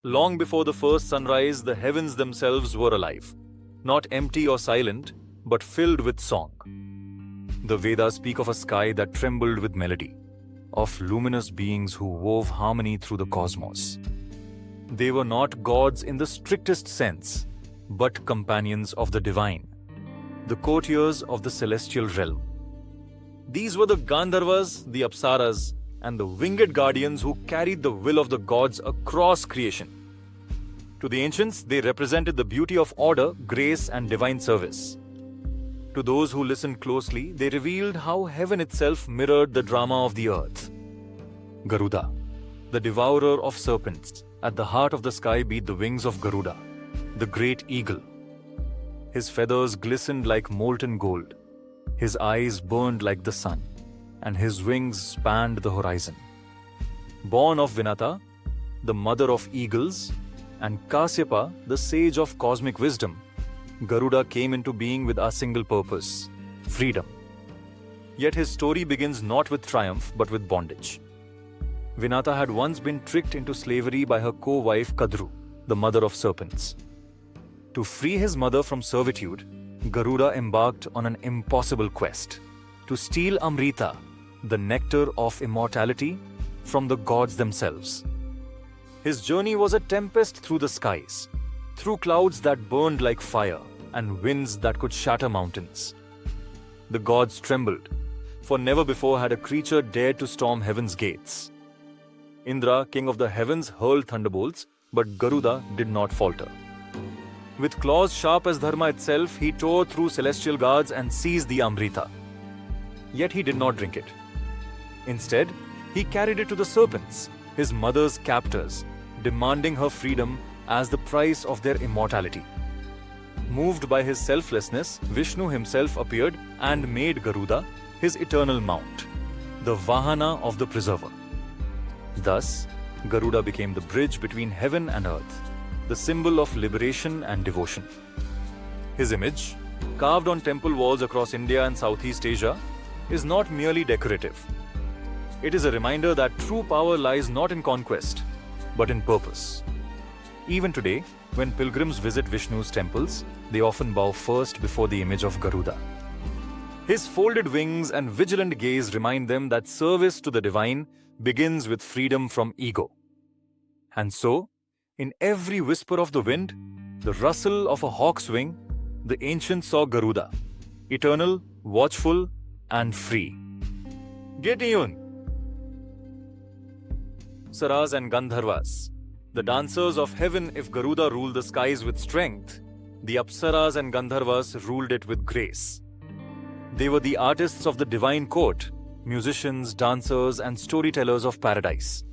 Long before the first sunrise, the heavens themselves were alive, not empty or silent, but filled with song. The Vedas speak of a sky that trembled with melody, of luminous beings who wove harmony through the cosmos. They were not gods in the strictest sense, but companions of the divine, the courtiers of the celestial realm. These were the Gandharvas, the Apsaras, and the winged guardians who carried the will of the gods across creation. To the ancients, they represented the beauty of order, grace, and divine service. To those who listened closely, they revealed how heaven itself mirrored the drama of the earth. Garuda, the devourer of serpents, at the heart of the sky beat the wings of Garuda, the great eagle. His feathers glistened like molten gold, his eyes burned like the sun, and his wings spanned the horizon. Born of Vinata, the mother of eagles, and Kasyapa, the sage of cosmic wisdom, Garuda came into being with a single purpose: freedom. Yet his story begins not with triumph but with bondage. Vinata had once been tricked into slavery by her co-wife Kadru, the mother of serpents. To free his mother from servitude, Garuda embarked on an impossible quest: to steal Amrita, the nectar of immortality, from the gods themselves. His journey was a tempest through the skies, through clouds that burned like fire and winds that could shatter mountains. The gods trembled, for never before had a creature dared to storm heaven's gates. Indra, king of the heavens, hurled thunderbolts, but Garuda did not falter. With claws sharp as Dharma itself, he tore through celestial guards and seized the Amrita. Yet he did not drink it. Instead, he carried it to the serpents, his mother's captors, demanding her freedom as the price of their immortality. Moved by his selflessness, Vishnu himself appeared and made Garuda his eternal mount, the Vahana of the Preserver. Thus, Garuda became the bridge between heaven and earth, the symbol of liberation and devotion. His image, carved on temple walls across India and Southeast Asia, is not merely decorative. It is a reminder that true power lies not in conquest, but in purpose. Even today, when pilgrims visit Vishnu's temples, they often bow first before the image of Garuda. His folded wings and vigilant gaze remind them that service to the divine begins with freedom from ego. And so, in every whisper of the wind, the rustle of a hawk's wing, the ancients saw Garuda, eternal, watchful, and free. Getiyun! Apsaras and Gandharvas, the dancers of heaven. If Garuda ruled the skies with strength, the Apsaras and Gandharvas ruled it with grace. They were the artists of the divine court, musicians, dancers, and storytellers of paradise.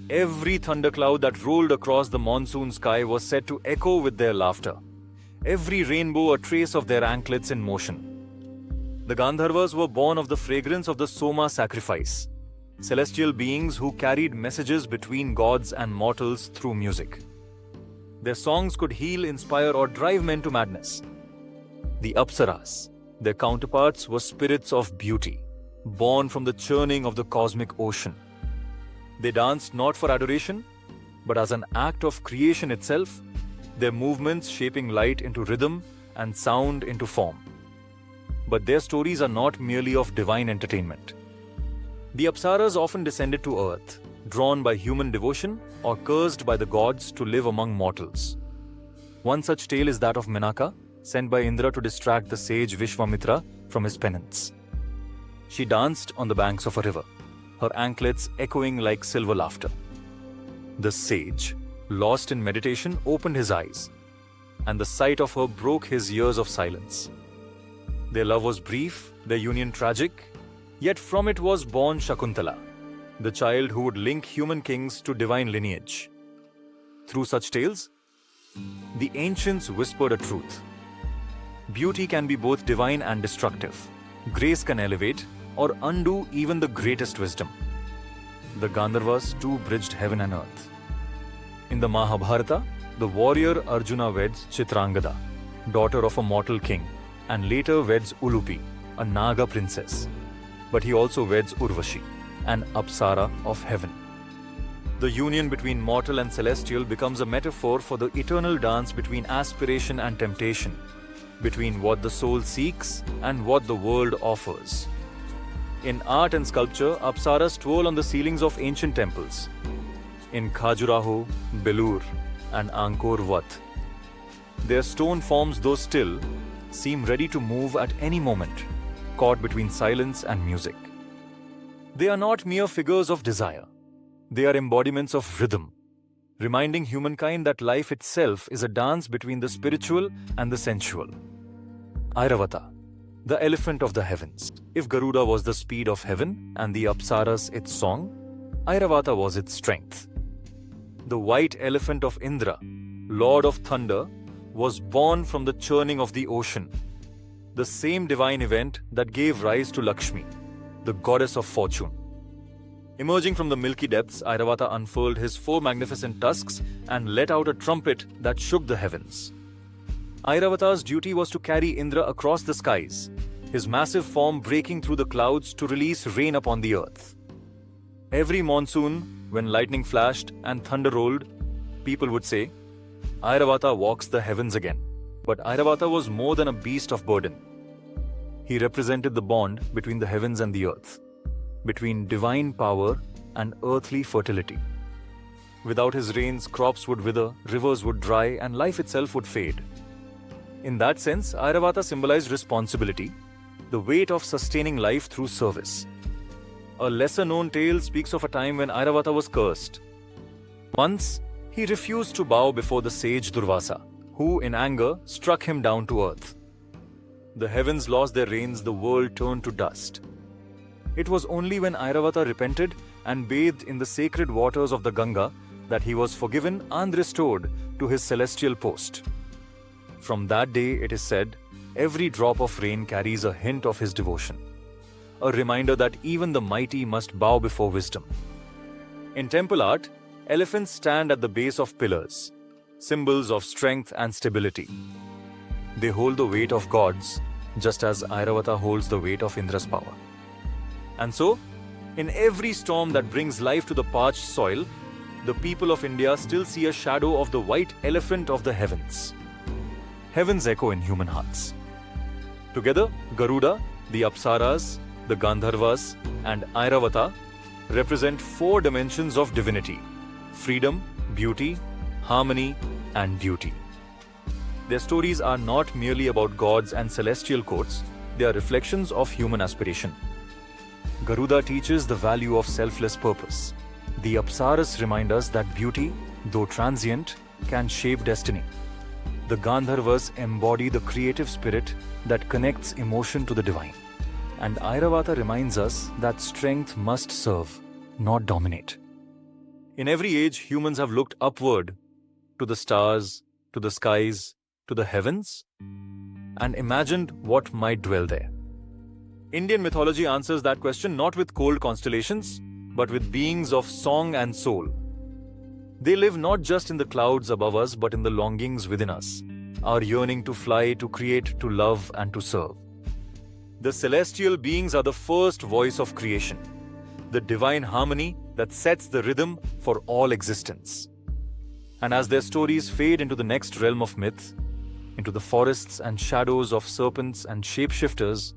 Every thundercloud that rolled across the monsoon sky was said to echo with their laughter, every rainbow a trace of their anklets in motion. The Gandharvas were born of the fragrance of the Soma sacrifice, celestial beings who carried messages between gods and mortals through music. Their songs could heal, inspire, or drive men to madness. The Apsaras, their counterparts, were spirits of beauty, born from the churning of the cosmic ocean. They danced not for adoration, but as an act of creation itself, their movements shaping light into rhythm and sound into form. But their stories are not merely of divine entertainment. The Apsaras often descended to earth, drawn by human devotion or cursed by the gods to live among mortals. One such tale is that of Menaka, sent by Indra to distract the sage Vishwamitra from his penance. She danced on the banks of a river, her anklets echoing like silver laughter. The sage, lost in meditation, opened his eyes, and the sight of her broke his years of silence. Their love was brief, their union tragic, yet from it was born Shakuntala, the child who would link human kings to divine lineage. Through such tales, the ancients whispered a truth. Beauty can be both divine and destructive. Grace can elevate or undo even the greatest wisdom. The Gandharvas too bridged heaven and earth. In the Mahabharata, the warrior Arjuna weds Chitrangada, daughter of a mortal king, and later weds Ulupi, a Naga princess. But he also weds Urvashi, an Apsara of heaven. The union between mortal and celestial becomes a metaphor for the eternal dance between aspiration and temptation, between what the soul seeks and what the world offers. In art and sculpture, apsaras twirl on the ceilings of ancient temples. In Khajuraho, Belur, and Angkor Wat, their stone forms, though still, seem ready to move at any moment, caught between silence and music. They are not mere figures of desire. They are embodiments of rhythm, reminding humankind that life itself is a dance between the spiritual and the sensual. Airavata, the elephant of the heavens. If Garuda was the speed of heaven and the apsaras its song, Airavata was its strength. The white elephant of Indra, lord of thunder, was born from the churning of the ocean, the same divine event that gave rise to Lakshmi, the goddess of fortune. Emerging from the milky depths, Airavata unfurled his 4 magnificent tusks and let out a trumpet that shook the heavens. Airavata's duty was to carry Indra across the skies, his massive form breaking through the clouds to release rain upon the earth. Every monsoon, when lightning flashed and thunder rolled, people would say, Airavata walks the heavens again. But Airavata was more than a beast of burden. He represented the bond between the heavens and the earth, between divine power and earthly fertility. Without his rains, crops would wither, rivers would dry, and life itself would fade. In that sense, Airavata symbolized responsibility, the weight of sustaining life through service. A lesser-known tale speaks of a time when Airavata was cursed. Once, he refused to bow before the sage Durvasa, who, in anger, struck him down to earth. The heavens lost their rains, the world turned to dust. It was only when Airavata repented and bathed in the sacred waters of the Ganga that he was forgiven and restored to his celestial post. From that day, it is said, every drop of rain carries a hint of his devotion, a reminder that even the mighty must bow before wisdom. In temple art, elephants stand at the base of pillars, symbols of strength and stability. They hold the weight of gods, just as Airavata holds the weight of Indra's power. And so, in every storm that brings life to the parched soil, the people of India still see a shadow of the white elephant of the heavens. Heavens echo in human hearts. Together, Garuda, the Apsaras, the Gandharvas, and Airavata represent 4 dimensions of divinity: freedom, beauty, harmony, and duty. Their stories are not merely about gods and celestial courts, they are reflections of human aspiration. Garuda teaches the value of selfless purpose. The Apsaras remind us that beauty, though transient, can shape destiny. The Gandharvas embody the creative spirit that connects emotion to the divine. And Airavata reminds us that strength must serve, not dominate. In every age, humans have looked upward to the stars, to the skies, to the heavens, and imagined what might dwell there. Indian mythology answers that question not with cold constellations, but with beings of song and soul. They live not just in the clouds above us, but in the longings within us, our yearning to fly, to create, to love, and to serve. The celestial beings are the first voice of creation, the divine harmony that sets the rhythm for all existence. And as their stories fade into the next realm of myth, into the forests and shadows of serpents and shapeshifters,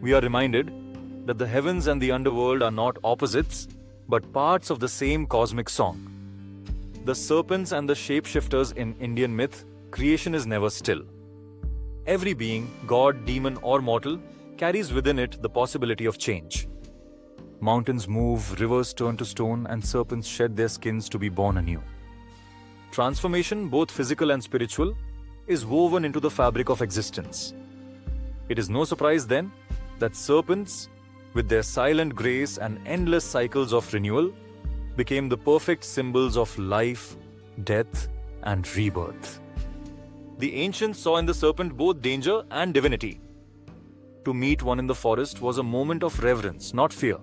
we are reminded that the heavens and the underworld are not opposites, but parts of the same cosmic song. The serpents and the shapeshifters in Indian myth, creation is never still. Every being, god, demon, or mortal, carries within it the possibility of change. Mountains move, rivers turn to stone, and serpents shed their skins to be born anew. Transformation, both physical and spiritual, is woven into the fabric of existence. It is no surprise then that serpents, with their silent grace and endless cycles of renewal, became the perfect symbols of life, death, and rebirth. The ancients saw in the serpent both danger and divinity. To meet one in the forest was a moment of reverence, not fear.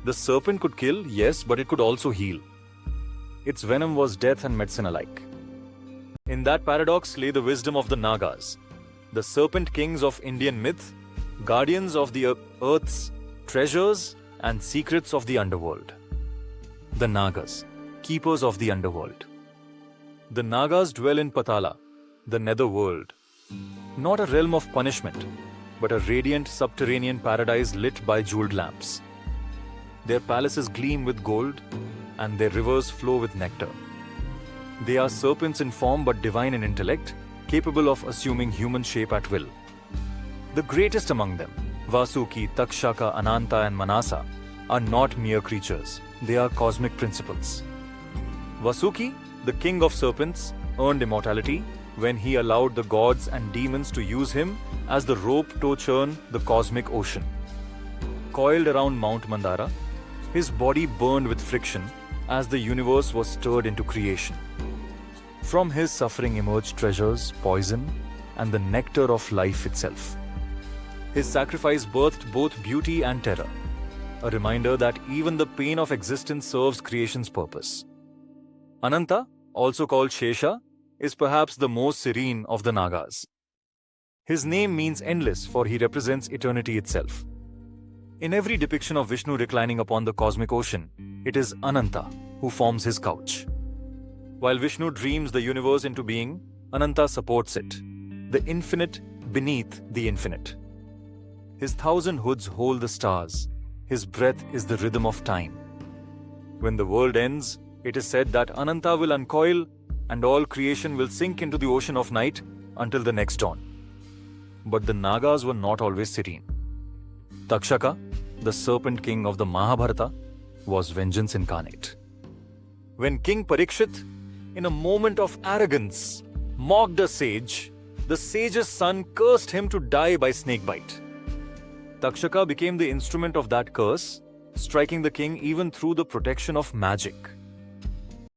The serpent could kill, yes, but it could also heal. Its venom was death and medicine alike. In that paradox lay the wisdom of the Nagas, the serpent kings of Indian myth, guardians of the earth's treasures and secrets of the underworld. the Nagas, keepers of the underworld. The Nagas dwell in Patala, the netherworld, not a realm of punishment, but a radiant subterranean paradise lit by jeweled lamps. Their palaces gleam with gold, and their rivers flow with nectar. They are serpents in form but divine in intellect, capable of assuming human shape at will. The greatest among them, Vasuki, Takshaka, Ananta and Manasa, are not mere creatures, they are cosmic principles. Vasuki, the king of serpents, earned immortality when he allowed the gods and demons to use him as the rope to churn the cosmic ocean. Coiled around Mount Mandara, his body burned with friction as the universe was stirred into creation. From his suffering emerged treasures, poison, and the nectar of life itself. His sacrifice birthed both beauty and terror, a reminder that even the pain of existence serves creation's purpose. Ananta, also called Shesha, is perhaps the most serene of the Nagas. His name means endless, for he represents eternity itself. In every depiction of Vishnu reclining upon the cosmic ocean, it is Ananta who forms his couch. While Vishnu dreams the universe into being, Ananta supports it, the infinite beneath the infinite. His 1,000 hoods hold the stars. His breath is the rhythm of time. When the world ends, it is said that Ananta will uncoil and all creation will sink into the ocean of night until the next dawn. But the Nagas were not always serene. Takshaka, the serpent king of the Mahabharata, was vengeance incarnate. When King Parikshit, in a moment of arrogance, mocked a sage, the sage's son cursed him to die by snakebite. Takshaka became the instrument of that curse, striking the king even through the protection of magic.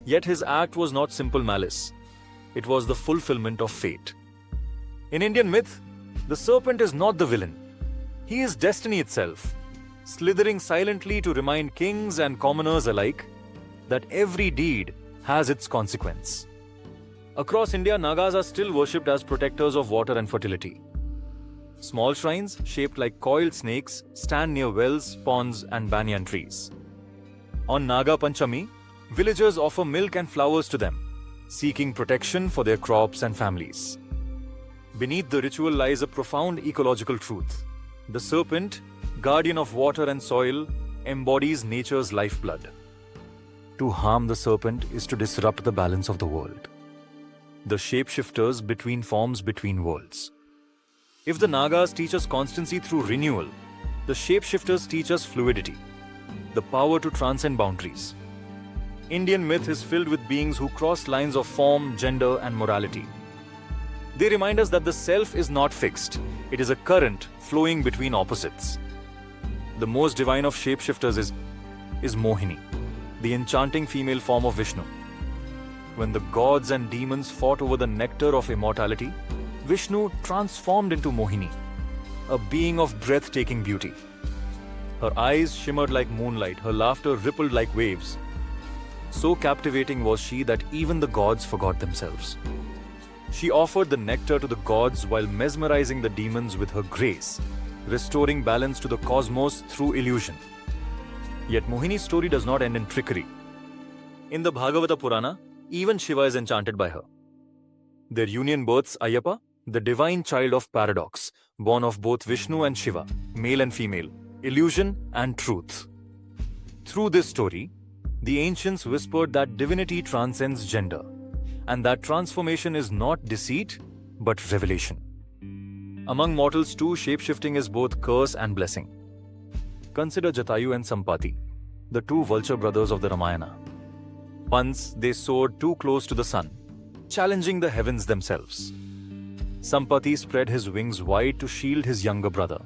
Yet his act was not simple malice. It was the fulfillment of fate. In Indian myth, the serpent is not the villain. He is destiny itself, slithering silently to remind kings and commoners alike that every deed has its consequence. Across India, Nagas are still worshipped as protectors of water and fertility. Small shrines, shaped like coiled snakes, stand near wells, ponds, and banyan trees. On Naga Panchami, villagers offer milk and flowers to them, seeking protection for their crops and families. Beneath the ritual lies a profound ecological truth. The serpent, guardian of water and soil, embodies nature's lifeblood. To harm the serpent is to disrupt the balance of the world. The shapeshifters between forms between worlds. If the Nagas teach us constancy through renewal, the shapeshifters teach us fluidity, the power to transcend boundaries. Indian myth is filled with beings who cross lines of form, gender, and morality. They remind us that the self is not fixed, it is a current flowing between opposites. The most divine of shapeshifters is Mohini, the enchanting female form of Vishnu. When the gods and demons fought over the nectar of immortality, Vishnu transformed into Mohini, a being of breathtaking beauty. Her eyes shimmered like moonlight, her laughter rippled like waves. So captivating was she that even the gods forgot themselves. She offered the nectar to the gods while mesmerizing the demons with her grace, restoring balance to the cosmos through illusion. Yet Mohini's story does not end in trickery. In the Bhagavata Purana, even Shiva is enchanted by her. Their union births Ayyappa, the divine child of paradox, born of both Vishnu and Shiva, male and female, illusion and truth. Through this story, the ancients whispered that divinity transcends gender, and that transformation is not deceit, but revelation. Among mortals too, shapeshifting is both curse and blessing. Consider Jatayu and Sampati, the two vulture brothers of the Ramayana. Once they soared too close to the sun, challenging the heavens themselves. Sampati spread his wings wide to shield his younger brother,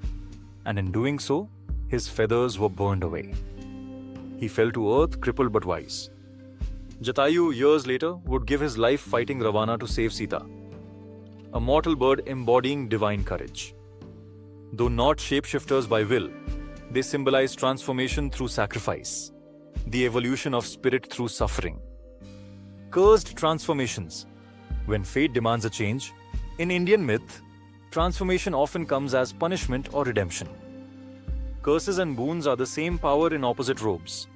and in doing so, his feathers were burned away. He fell to earth, crippled but wise. Jatayu, years later, would give his life fighting Ravana to save Sita, a mortal bird embodying divine courage. Though not shapeshifters by will, they symbolize transformation through sacrifice, the evolution of spirit through suffering. Cursed transformations. When fate demands a change, in Indian myth, transformation often comes as punishment or redemption. Curses and boons are the same power in opposite robes.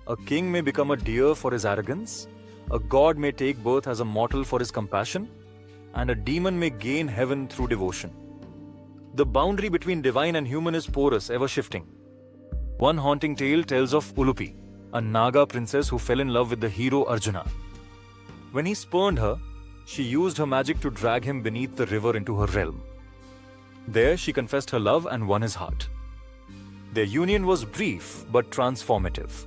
A king may become a deer for his arrogance, a god may take birth as a mortal for his compassion, and a demon may gain heaven through devotion. The boundary between divine and human is porous, ever shifting. One haunting tale tells of Ulupi, a Naga princess who fell in love with the hero Arjuna. When he spurned her, she used her magic to drag him beneath the river into her realm. There she confessed her love and won his heart. Their union was brief but transformative.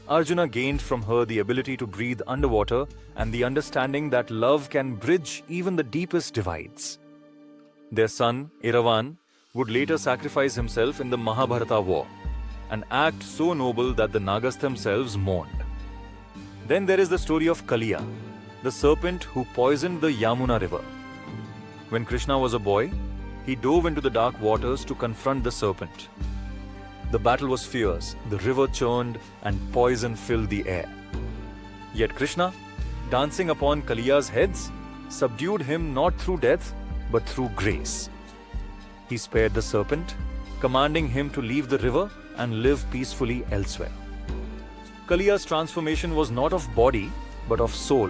Arjuna gained from her the ability to breathe underwater and the understanding that love can bridge even the deepest divides. Their son, Ravana, would later sacrifice himself in the Mahabharata war, an act so noble that the Nagas themselves mourned. Then there is the story of Kaliya, the serpent who poisoned the Yamuna river. When Krishna was a boy, he dove into the dark waters to confront the serpent. The battle was fierce, the river churned, and poison filled the air. Yet Krishna, dancing upon Kaliya's heads, subdued him not through death, but through grace. He spared the serpent, commanding him to leave the river and live peacefully elsewhere. Kaliya's transformation was not of body, but of soul,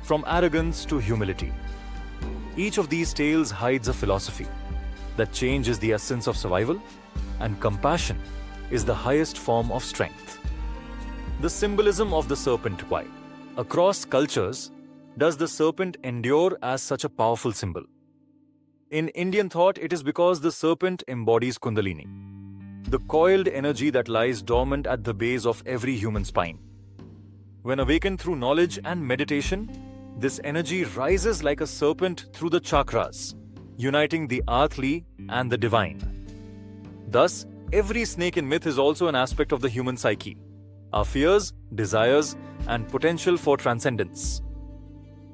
from arrogance to humility. Each of these tales hides a philosophy that change is the essence of survival, and compassion is the highest form of strength. The symbolism of the serpent. Why? Across cultures, does the serpent endure as such a powerful symbol? In Indian thought, it is because the serpent embodies Kundalini, the coiled energy that lies dormant at the base of every human spine. When awakened through knowledge and meditation, this energy rises like a serpent through the chakras, uniting the earthly and the divine. Thus, every snake in myth is also an aspect of the human psyche, our fears, desires, and potential for transcendence.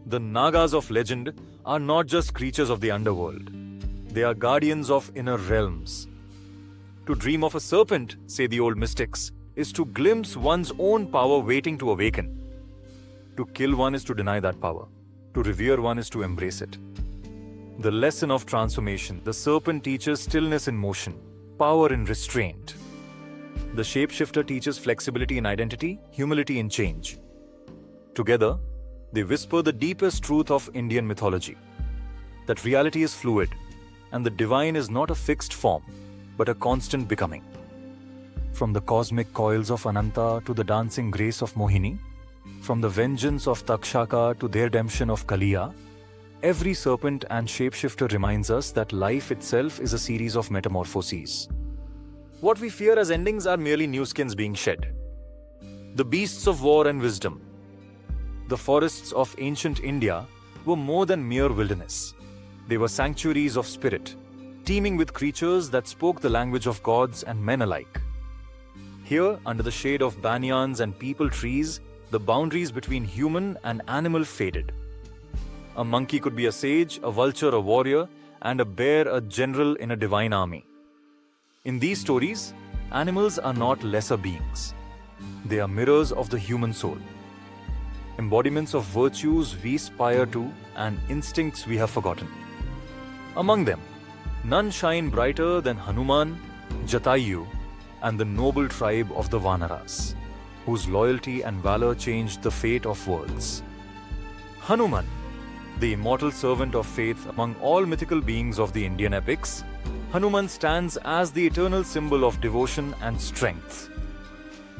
The Nagas of legend are not just creatures of the underworld. They are guardians of inner realms. To dream of a serpent, say the old mystics, is to glimpse one's own power waiting to awaken. To kill one is to deny that power. To revere one is to embrace it. The lesson of transformation, the serpent teaches stillness in motion, power in restraint. The shapeshifter teaches flexibility in identity, humility in change. Together, they whisper the deepest truth of Indian mythology, that reality is fluid, and the divine is not a fixed form, but a constant becoming. From the cosmic coils of Ananta to the dancing grace of Mohini, from the vengeance of Takshaka to the redemption of Kaliya, every serpent and shapeshifter reminds us that life itself is a series of metamorphoses. What we fear as endings are merely new skins being shed. The beasts of war and wisdom. The forests of ancient India were more than mere wilderness. They were sanctuaries of spirit, teeming with creatures that spoke the language of gods and men alike. Here, under the shade of banyans and peepal trees, the boundaries between human and animal faded. A monkey could be a sage, a vulture a warrior, and a bear a general in a divine army. In these stories, animals are not lesser beings. They are mirrors of the human soul, embodiments of virtues we aspire to and instincts we have forgotten. Among them, none shine brighter than Hanuman, Jatayu, and the noble tribe of the Vanaras, whose loyalty and valor changed the fate of worlds. Hanuman, the immortal servant of faith among all mythical beings of the Indian epics, Hanuman stands as the eternal symbol of devotion and strength.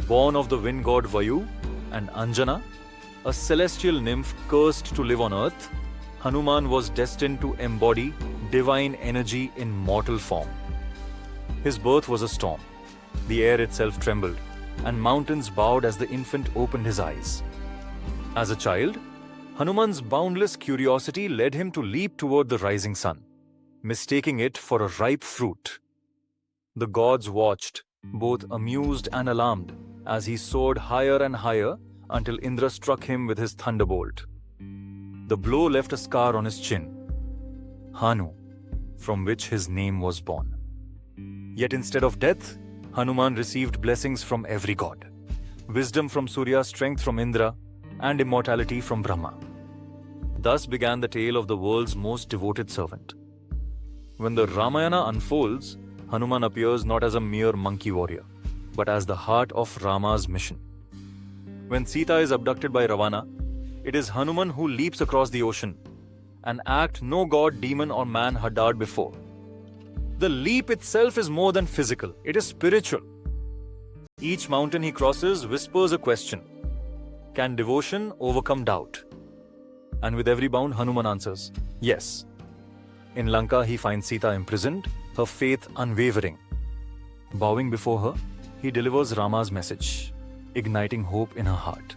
Born of the wind god Vayu and Anjana, a celestial nymph cursed to live on earth, Hanuman was destined to embody divine energy in mortal form. His birth was a storm. The air itself trembled, and mountains bowed as the infant opened his eyes. As a child, Hanuman's boundless curiosity led him to leap toward the rising sun, mistaking it for a ripe fruit. The gods watched, both amused and alarmed, as he soared higher and higher until Indra struck him with his thunderbolt. The blow left a scar on his chin, Hanu, from which his name was born. Yet instead of death, Hanuman received blessings from every god, wisdom from Surya, strength from Indra, and immortality from Brahma. Thus began the tale of the world's most devoted servant. When the Ramayana unfolds, Hanuman appears not as a mere monkey warrior, but as the heart of Rama's mission. When Sita is abducted by Ravana, it is Hanuman who leaps across the ocean, an act no god, demon or man had dared before. The leap itself is more than physical, it is spiritual. Each mountain he crosses whispers a question. Can devotion overcome doubt? And with every bound, Hanuman answers, yes. In Lanka, he finds Sita imprisoned, her faith unwavering. Bowing before her, he delivers Rama's message, igniting hope in her heart.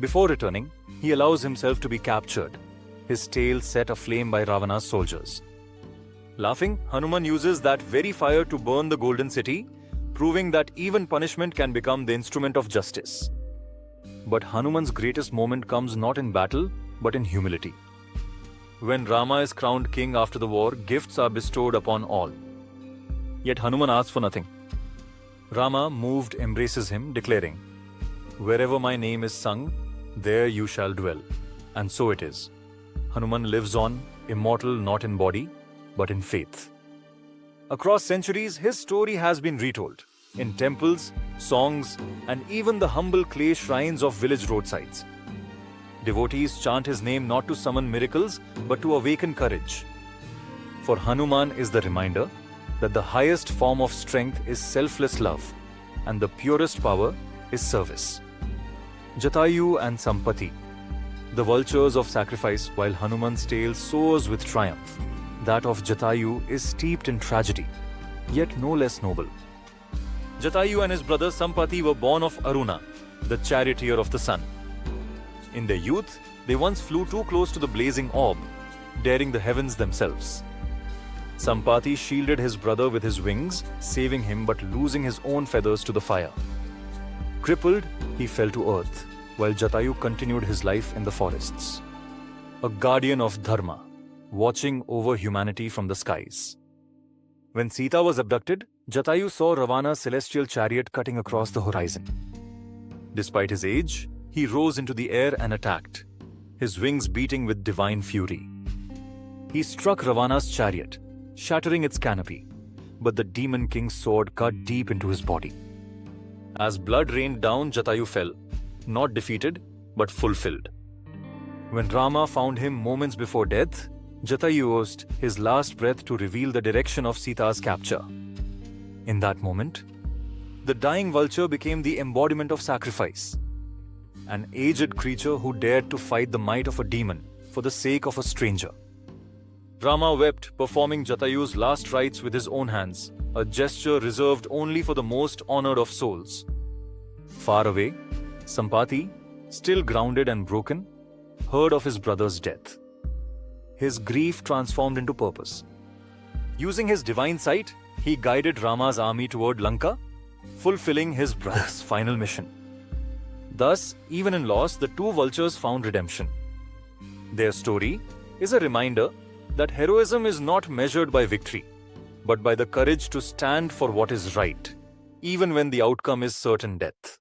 Before returning, he allows himself to be captured, his tail set aflame by Ravana's soldiers. Laughing, Hanuman uses that very fire to burn the golden city, proving that even punishment can become the instrument of justice. But Hanuman's greatest moment comes not in battle, but in humility. When Rama is crowned king after the war, gifts are bestowed upon all. Yet Hanuman asks for nothing. Rama, moved, embraces him, declaring, "Wherever my name is sung, there you shall dwell." And so it is. Hanuman lives on, immortal not in body, but in faith. Across centuries, his story has been retold in temples, songs, and even the humble clay shrines of village roadsides. Devotees chant his name not to summon miracles, but to awaken courage. For Hanuman is the reminder that the highest form of strength is selfless love, and the purest power is service. Jatayu and Sampati, the vultures of sacrifice, while Hanuman's tail soars with triumph. That of Jatayu is steeped in tragedy, yet no less noble. Jatayu and his brother Sampati were born of Aruna, the charioteer of the sun. In their youth, they once flew too close to the blazing orb, daring the heavens themselves. Sampati shielded his brother with his wings, saving him but losing his own feathers to the fire. Crippled, he fell to earth, while Jatayu continued his life in the forests. A guardian of Dharma, watching over humanity from the skies. When Sita was abducted, Jatayu saw Ravana's celestial chariot cutting across the horizon. Despite his age, he rose into the air and attacked, his wings beating with divine fury. He struck Ravana's chariot, shattering its canopy, but the demon king's sword cut deep into his body. As blood rained down, Jatayu fell, not defeated, but fulfilled. When Rama found him moments before death, Jatayu used his last breath to reveal the direction of Sita's capture. In that moment, the dying vulture became the embodiment of sacrifice, an aged creature who dared to fight the might of a demon for the sake of a stranger. Rama wept, performing Jatayu's last rites with his own hands, a gesture reserved only for the most honored of souls. Far away, Sampati, still grounded and broken, heard of his brother's death. His grief transformed into purpose. Using his divine sight, he guided Rama's army toward Lanka, fulfilling his brother's final mission. Thus, even in loss, the two vultures found redemption. Their story is a reminder that heroism is not measured by victory, but by the courage to stand for what is right, even when the outcome is certain death.